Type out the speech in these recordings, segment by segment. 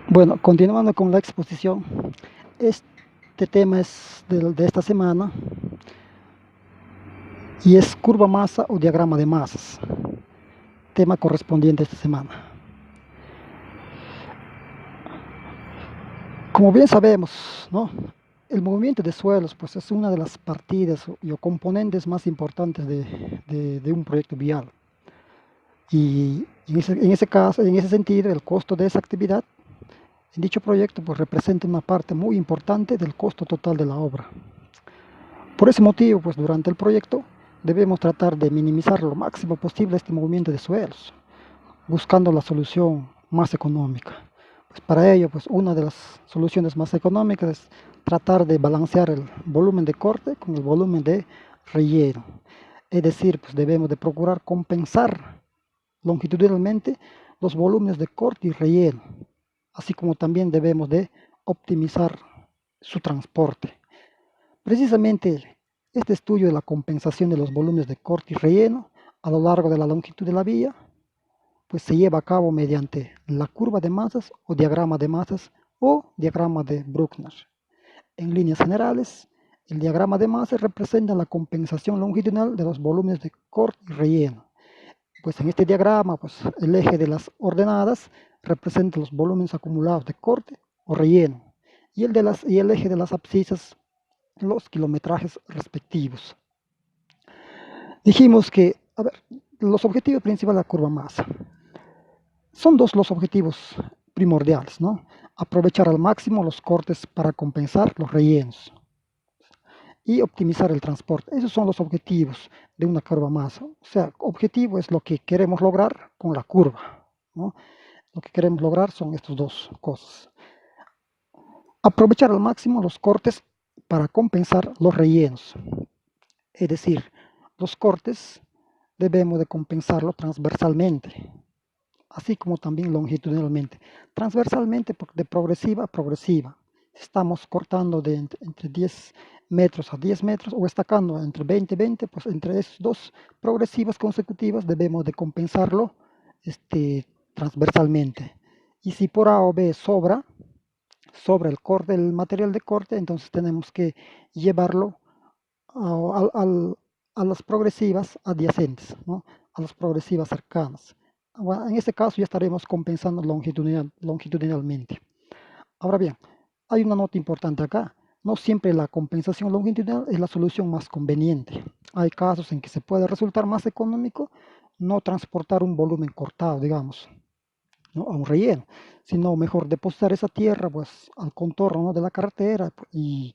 Bueno, continuando con la exposición, este tema es de esta semana y es curva masa o diagrama de masas, tema correspondiente a esta semana. Como bien sabemos, ¿no? El movimiento de suelos pues, es una de las partidas o componentes más importantes de un proyecto vial. Y en ese caso, en ese sentido, el costo de esa actividad en dicho proyecto pues, representa una parte muy importante del costo total de la obra. Por ese motivo, pues durante el proyecto debemos tratar de minimizar lo máximo posible este movimiento de suelos, buscando la solución más económica. Pues para ello, pues una de las soluciones más económicas es tratar de balancear el volumen de corte con el volumen de relleno. Es decir, pues debemos de procurar compensar longitudinalmente los volúmenes de corte y relleno, así como también debemos de optimizar su transporte. Precisamente este estudio de la compensación de los volúmenes de corte y relleno a lo largo de la longitud de la vía, pues se lleva a cabo mediante la curva de masas o diagrama de masas o diagrama de Bruckner. En líneas generales, el diagrama de masas representa la compensación longitudinal de los volúmenes de corte y relleno. Pues en este diagrama, pues el eje de las ordenadas representa los volúmenes acumulados de corte o relleno y el eje de las abscisas los kilometrajes respectivos. Dijimos que, a ver, los objetivos principales de la curva masa. Son dos los objetivos primordiales, ¿no? Aprovechar al máximo los cortes para compensar los rellenos y optimizar el transporte. Esos son los objetivos de una curva masa. O sea, objetivo es lo que queremos lograr con la curva, ¿no? Lo que queremos lograr son estas dos cosas. Aprovechar al máximo los cortes para compensar los rellenos. Es decir, los cortes debemos de compensarlo transversalmente, así como también longitudinalmente. Transversalmente de progresiva a progresiva. Estamos cortando de entre 10 metros a 10 metros o estacando entre 20 y 20, pues entre esas dos progresivas consecutivas debemos de compensarlo transversalmente. Y si por A o B sobra el corte, el material de corte, entonces tenemos que llevarlo a las progresivas adyacentes, ¿no? A las progresivas cercanas. Bueno, en este caso ya estaremos compensando longitudinalmente. Ahora bien, hay una nota importante acá. No siempre la compensación longitudinal es la solución más conveniente. Hay casos en que se puede resultar más económico no transportar un volumen cortado, digamos, ¿no? A un relleno, sino mejor depositar esa tierra pues, al contorno, ¿no? de la carretera y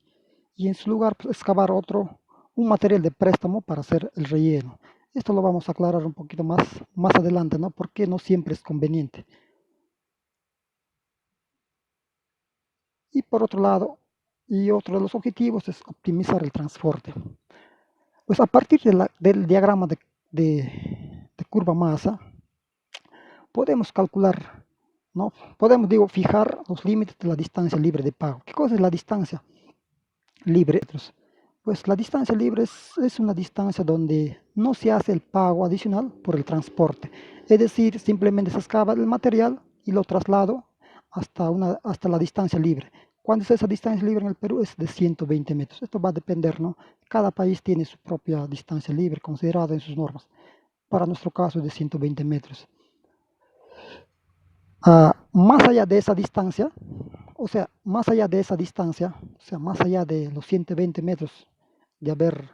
en su lugar pues, excavar un material de préstamo para hacer el relleno. Esto lo vamos a aclarar un poquito más adelante, ¿no? Porque no siempre es conveniente. Y por otro lado, y otro de los objetivos es optimizar el transporte. Pues a partir del diagrama de curva masa, podemos calcular, ¿no? Podemos, digo, fijar los límites de la distancia libre de pago. ¿Qué cosa es la distancia libre? Pues la distancia libre es una distancia donde no se hace el pago adicional por el transporte. Es decir, simplemente se excava el material y lo traslado hasta la distancia libre. ¿Cuándo es esa distancia libre en el Perú? Es de 120 metros. Esto va a depender, ¿no? Cada país tiene su propia distancia libre considerada en sus normas. Para nuestro caso es de 120 metros. Más allá de esa distancia, más allá de esa distancia, o sea, más allá de los 120 metros de haber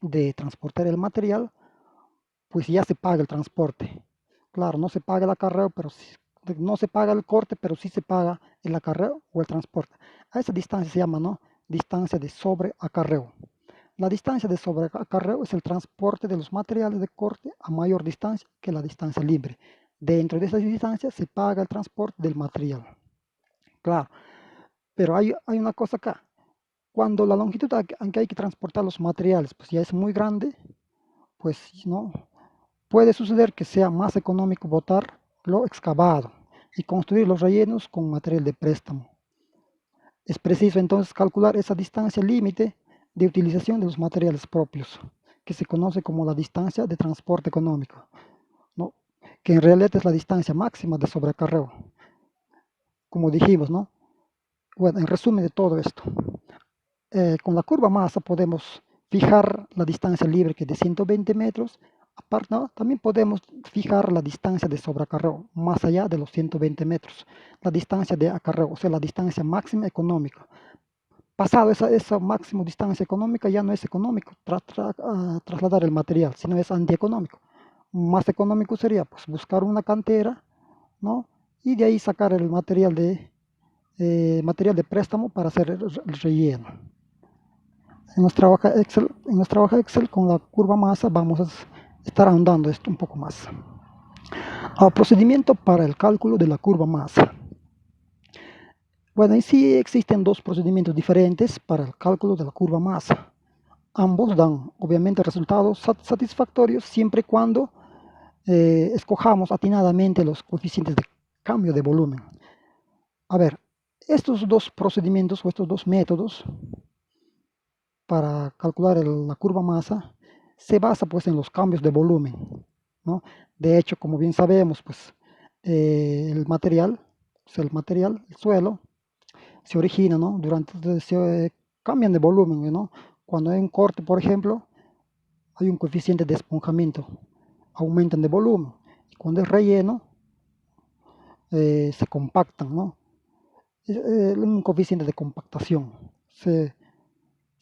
de transportar el material, pues ya se paga el transporte. Claro, no se paga el acarreo, pero no se paga el corte, pero sí se paga el acarreo o el transporte. A esa distancia se llama, ¿no? Distancia de sobreacarreo. La distancia de sobreacarreo es el transporte de los materiales de corte a mayor distancia que la distancia libre. Dentro de esa distancia se paga el transporte del material. Claro, pero hay una cosa acá. Cuando la longitud en que hay que transportar los materiales pues ya es muy grande, pues no, puede suceder que sea más económico botar lo excavado y construir los rellenos con material de préstamo. Es preciso entonces calcular esa distancia límite de utilización de los materiales propios, que se conoce como la distancia de transporte económico, ¿no? Que en realidad es la distancia máxima de sobrecarreo. como dijimos, ¿no? Bueno, en resumen de todo esto, con la curva masa podemos fijar la distancia libre que es de 120 metros. Aparte, ¿no? También podemos fijar la distancia de sobreacarreo más allá de los 120 metros, la distancia de acarreo, o sea, la distancia máxima económica. Pasado esa máxima distancia económica, ya no es económico trasladar el material, sino es antieconómico. Más económico sería pues, buscar una cantera, ¿no? Y de ahí sacar el material de préstamo para hacer el relleno. En nuestra hoja Excel con la curva masa vamos a estar ahondando esto un poco más. Procedimiento para el cálculo de la curva masa. Bueno, en sí existen dos procedimientos diferentes para el cálculo de la curva masa. Ambos dan, obviamente, resultados satisfactorios siempre y cuando escojamos atinadamente los coeficientes de cambio de volumen. A ver, estos dos procedimientos o estos dos métodos para calcular la curva masa se basa pues en los cambios de volumen, ¿no? De hecho, como bien sabemos, pues el material, el suelo, se origina, ¿no? Cambian de volumen, ¿no? Cuando hay un corte, por ejemplo, hay un coeficiente de esponjamiento, aumentan de volumen. Y cuando es relleno, se compactan, ¿no? Un coeficiente de compactación se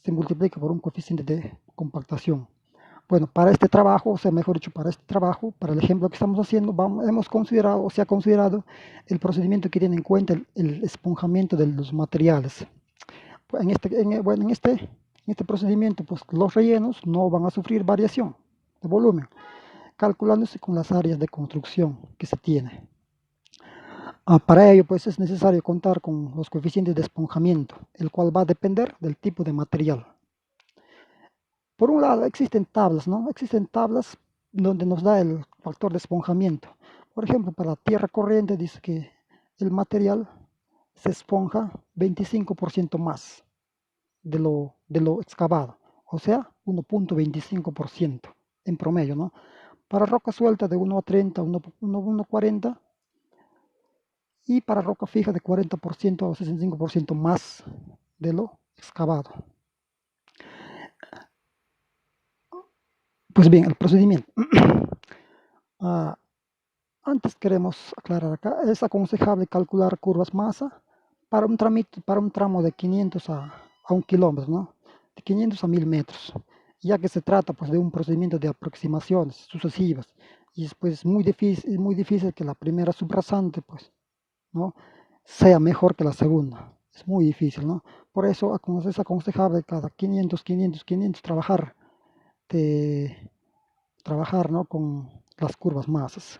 multiplica por un coeficiente de compactación. Bueno, para este trabajo, o sea, mejor dicho, para este trabajo, para el ejemplo que estamos haciendo, hemos considerado, o se ha considerado el procedimiento que tiene en cuenta el esponjamiento de los materiales. Pues en este procedimiento, pues los rellenos no van a sufrir variación de volumen, calculándose con las áreas de construcción que se tiene. Para ello, pues es necesario contar con los coeficientes de esponjamiento, el cual va a depender del tipo de material. Por un lado, existen tablas, ¿no? Existen tablas donde nos da el factor de esponjamiento. Por ejemplo, para la tierra corriente dice que el material se esponja 25% más de lo excavado, o sea, 1.25% en promedio, ¿no? Para roca suelta de 1 a 30, 1 a 40, y para roca fija de 40% a 65% más de lo excavado. Pues bien, el procedimiento. Antes queremos aclarar acá, es aconsejable calcular curvas masa para un tramo de 500 a 1 kilómetro, ¿no? De 500 a 1000 metros, ya que se trata pues, de un procedimiento de aproximaciones sucesivas y después es muy difícil que la primera subrasante pues, ¿no? sea mejor que la segunda. Es muy difícil, ¿no? Por eso es aconsejable cada 500, 500, 500 trabajar, ¿no? con las curvas masas.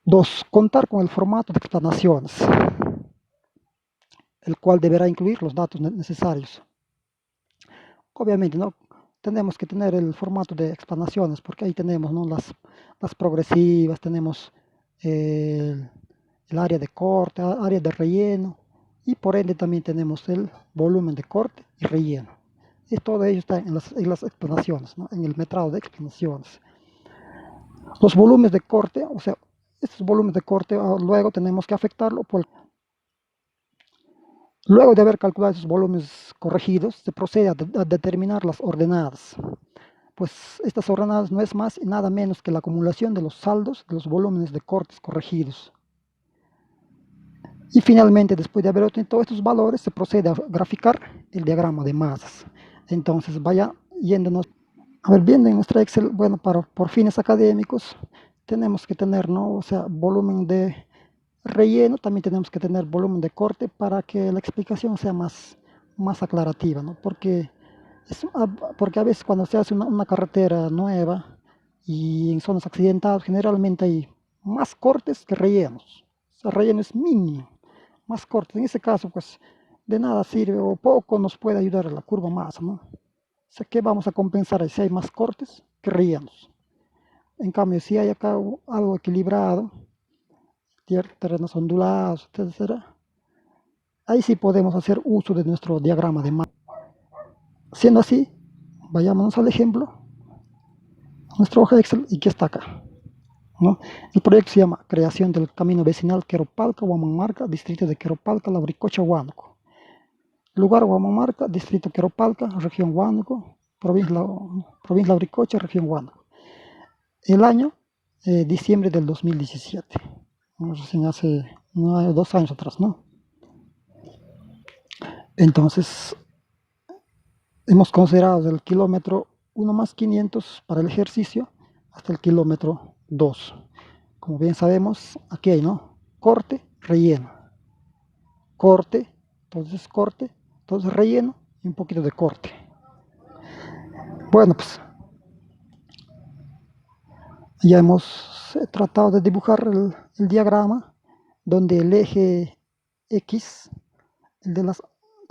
2. Contar con el formato de explanaciones, el cual deberá incluir los datos necesarios. Obviamente, ¿no? Tenemos que tener el formato de explanaciones, porque ahí tenemos, ¿no? las progresivas, tenemos el área de corte, área de relleno, y por ende también tenemos el volumen de corte y relleno. Y todo ello está en las explanaciones, ¿no? En el metrado de explanaciones. Los volúmenes de corte, o sea, estos volúmenes de corte luego tenemos que afectarlo Luego de haber calculado esos volúmenes corregidos, se procede a determinar las ordenadas. Pues estas ordenadas no es más y nada menos que la acumulación de los saldos de los volúmenes de cortes corregidos. Y finalmente, después de haber obtenido todos estos valores, se procede a graficar el diagrama de masas. Entonces, vaya yéndonos. A ver, viendo en nuestra Excel, bueno, por fines académicos, tenemos que tener, ¿no? O sea, volumen de relleno, también tenemos que tener volumen de corte para que la explicación sea más aclarativa, ¿no? Porque a veces cuando se hace una carretera nueva y en zonas accidentadas, generalmente hay más cortes que rellenos. O sea, relleno es mínimo, más cortes. En ese caso, pues, de nada sirve o poco nos puede ayudar a la curva masa, ¿no? O sea, ¿qué vamos a compensar si hay más cortes que rellenos? En cambio, si hay acá algo equilibrado, terrenos ondulados, etcétera, ahí sí podemos hacer uso de nuestro diagrama de masa. Siendo así, vayámonos al ejemplo, nuestra hoja Excel y que está acá. ¿no? El proyecto se llama Creación del Camino Vecinal Queropalca, Huamanmarca, Distrito de Queropalca, Lauricocha, Huánuco. Lugar Huamanmarca, Distrito Queropalca, Región Huánuco, provincia Lauricocha, Región Huánuco. El año, diciembre del 2017, ¿no? Recién hace 2 años atrás, ¿no? Entonces, hemos considerado del kilómetro 1 más 500 para el ejercicio hasta el kilómetro 2. Como bien sabemos, aquí hay, ¿no? Corte, relleno. Corte, entonces relleno y un poquito de corte. Bueno, pues ya hemos tratado de dibujar el diagrama donde el eje X, el de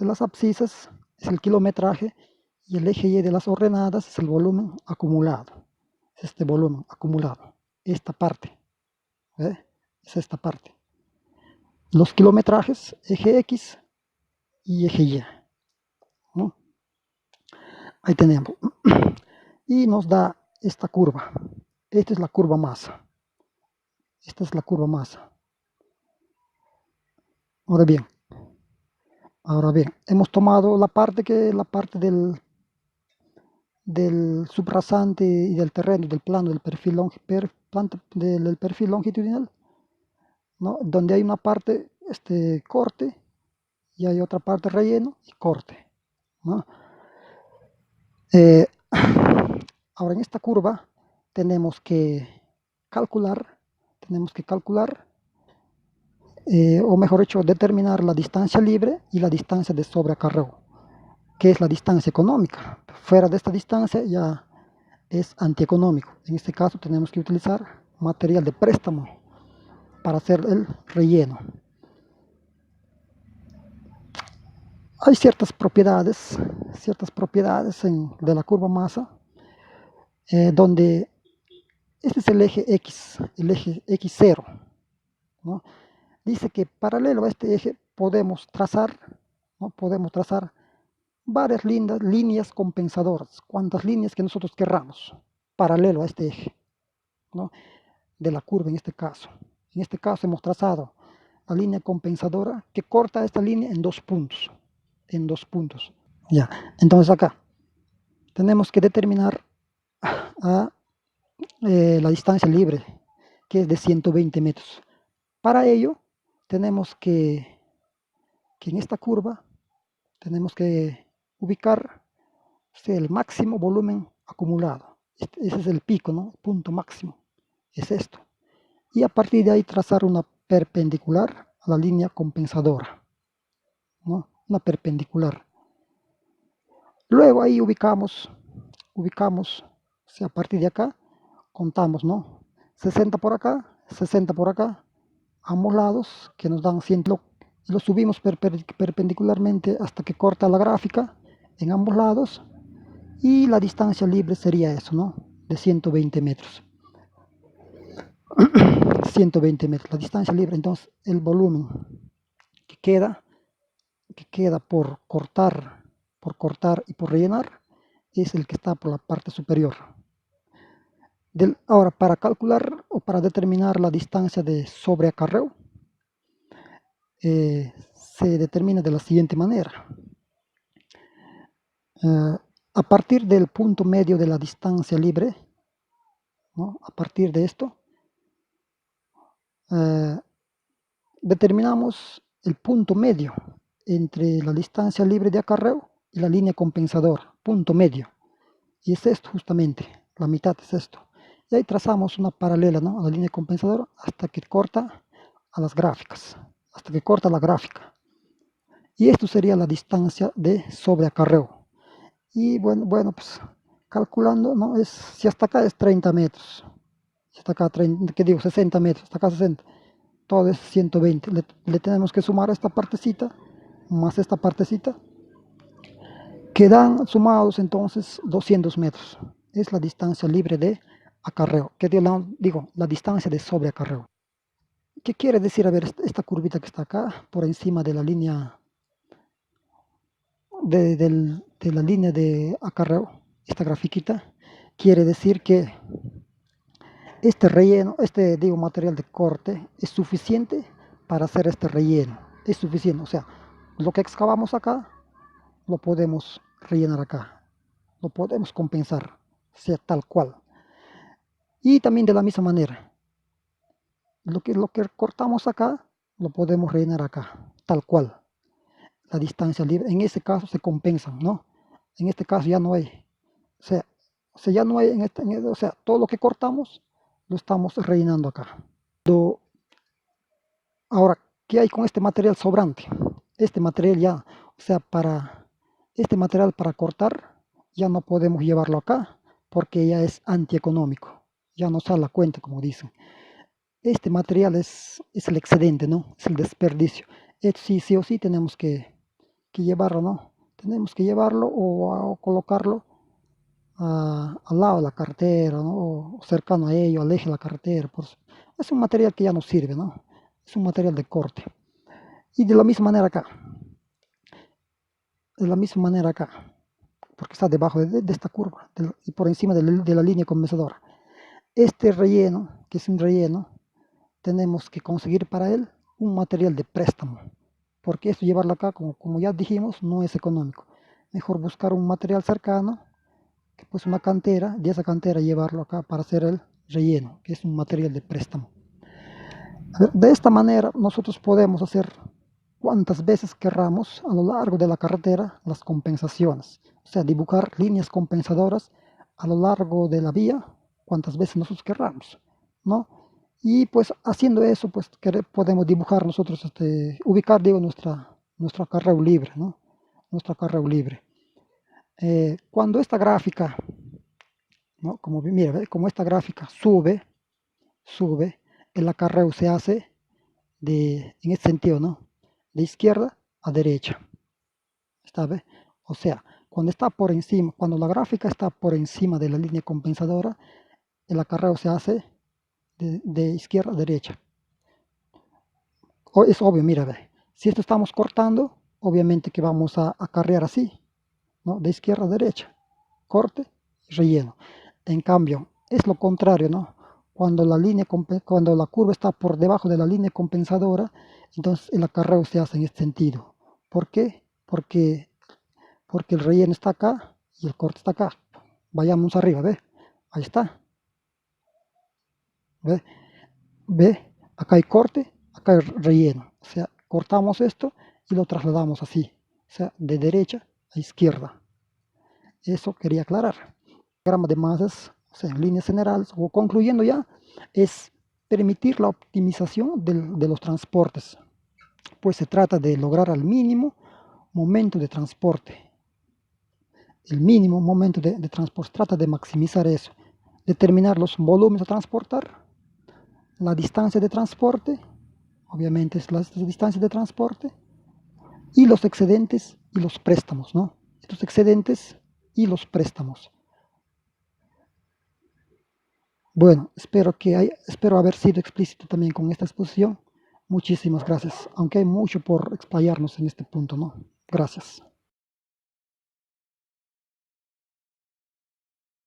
las abscisas, es el kilometraje y el eje Y de las ordenadas es el volumen acumulado. Es este volumen acumulado, esta parte, ¿ve? Es esta parte. Los kilometrajes, eje X y eje Y, ¿no? Ahí tenemos. Y nos da esta curva. Esta es la curva masa. Esta es la curva masa. Ahora bien, hemos tomado la parte del subrasante y del terreno, del plano, del perfil longitudinal, ¿no? Donde hay una parte corte y hay otra parte relleno y corte, ¿no? Eh, ahora en esta curva tenemos que calcular, o mejor dicho, determinar la distancia libre y la distancia de sobreacarreo, que es la distancia económica. Fuera de esta distancia ya es antieconómico. En este caso tenemos que utilizar material de préstamo para hacer el relleno. Hay ciertas propiedades de la curva masa, donde este es el eje X, el eje X0, ¿no? Dice que paralelo a este eje podemos trazar, ¿no? Podemos trazar varias líneas compensadoras, cuantas líneas que nosotros querramos, paralelo a este eje, ¿no? De la curva en este caso. En este caso hemos trazado la línea compensadora que corta esta línea en 2 puntos. En 2 puntos. Ya, entonces acá tenemos que determinar la distancia libre, que es de 120 metros. Para ello, tenemos que en esta curva tenemos que ubicar el máximo volumen acumulado. Ese es el pico, ¿no? El punto máximo. Es esto. Y a partir de ahí trazar una perpendicular a la línea compensadora, ¿no? Una perpendicular. Luego ahí ubicamos, o sea, a partir de acá, contamos, ¿no? 60 por acá, 60 por acá, ambos lados, que nos dan 100, y lo subimos perpendicularmente hasta que corta la gráfica en ambos lados, y la distancia libre sería eso, ¿no? De 120 metros. 120 metros, la distancia libre. Entonces el volumen que queda por cortar y por rellenar es el que está por la parte superior. Ahora, para calcular o para determinar la distancia de sobreacarreo, se determina de la siguiente manera. A partir del punto medio de la distancia libre, ¿no? A partir de esto, determinamos el punto medio entre la distancia libre de acarreo y la línea compensadora, punto medio. Y es esto justamente, la mitad es esto. Y ahí trazamos una paralela, ¿no? A la línea compensadora hasta que corta a las gráficas, hasta que corta la gráfica. Y esto sería la distancia de sobreacarreo. Y bueno, pues calculando, ¿no? Si hasta acá es 30 metros, si hasta acá, 60 metros, hasta acá 60, todo es 120. Le tenemos que sumar esta partecita, más esta partecita, quedan sumados entonces 200 metros. Es la distancia libre de acarreo, que digo, la distancia de sobreacarreo. ¿Qué quiere decir? A ver, esta curvita que está acá, por encima de la línea de la línea de acarreo, esta grafiquita, quiere decir que este relleno, digo, material de corte es suficiente para hacer este relleno. Es suficiente, o sea, lo que excavamos acá lo podemos rellenar acá, lo podemos compensar, sea tal cual. Y también de la misma manera, lo que cortamos acá lo podemos rellenar acá, tal cual. La distancia libre, en ese caso se compensan, ¿no? En este caso ya no hay, ya no hay, o sea, todo lo que cortamos lo estamos rellenando acá. Ahora, ¿qué hay con este material sobrante? Este material ya, o sea, este material para cortar, ya no podemos llevarlo acá porque ya es antieconómico, ya no sale a cuenta, como dicen. Este material es el excedente, ¿no? Es el desperdicio. Esto sí, sí o sí tenemos que llevarlo, ¿no? Tenemos que llevarlo o colocarlo al lado de la carretera, ¿no? O cercano a ello, al eje de la carretera. Es un material que ya no sirve, ¿no? Es un material de corte. Y de la misma manera acá, de la misma manera acá, porque está debajo de esta curva y por encima de la línea compensadora. Este relleno, que es un relleno, tenemos que conseguir para él un material de préstamo, porque esto llevarlo acá, como ya dijimos, no es económico. Mejor buscar un material cercano, que pues una cantera, de esa cantera llevarlo acá para hacer el relleno, que es un material de préstamo. A ver, de esta manera nosotros podemos hacer cuantas veces querramos a lo largo de la carretera las compensaciones, o sea, dibujar líneas compensadoras a lo largo de la vía cuantas veces nosotros querramos, ¿no? Y pues haciendo eso, pues podemos dibujar nosotros, ubicar, digo, nuestro acarreo libre, ¿no? Nuestro acarreo libre. Cuando esta gráfica, ¿no? Como mira, ¿ve? Como esta gráfica sube, el acarreo se hace en este sentido, ¿no? De izquierda a derecha. ¿Está bien? O sea, cuando está por encima, cuando la gráfica está por encima de la línea compensadora, el acarreo se hace de izquierda a derecha. Es obvio, mira, ve. Si esto estamos cortando, obviamente que vamos a acarrear así, ¿no? De izquierda a derecha. Corte y relleno. En cambio, es lo contrario, ¿no? Cuando la curva está por debajo de la línea compensadora, entonces el acarreo se hace en este sentido. ¿Por qué? Porque el relleno está acá y el corte está acá. Vayamos arriba, ¿ve? Ahí está. ¿Ve? ¿Ve? Acá hay corte, acá hay relleno. O sea, cortamos esto y lo trasladamos así. O sea, de derecha a izquierda. Eso quería aclarar. El diagrama de masas, o sea, en líneas generales, o concluyendo ya, es permitir la optimización de los transportes. Pues se trata de lograr al mínimo momento de transporte. El mínimo momento de transporte. Trata de maximizar eso. Determinar los volúmenes a transportar, la distancia de transporte, obviamente es la distancia de transporte, y los excedentes y los préstamos, ¿no? Estos excedentes y los préstamos. Bueno, espero haber sido explícito también con esta exposición. Muchísimas gracias, aunque hay mucho por explayarnos en este punto, ¿no? Gracias.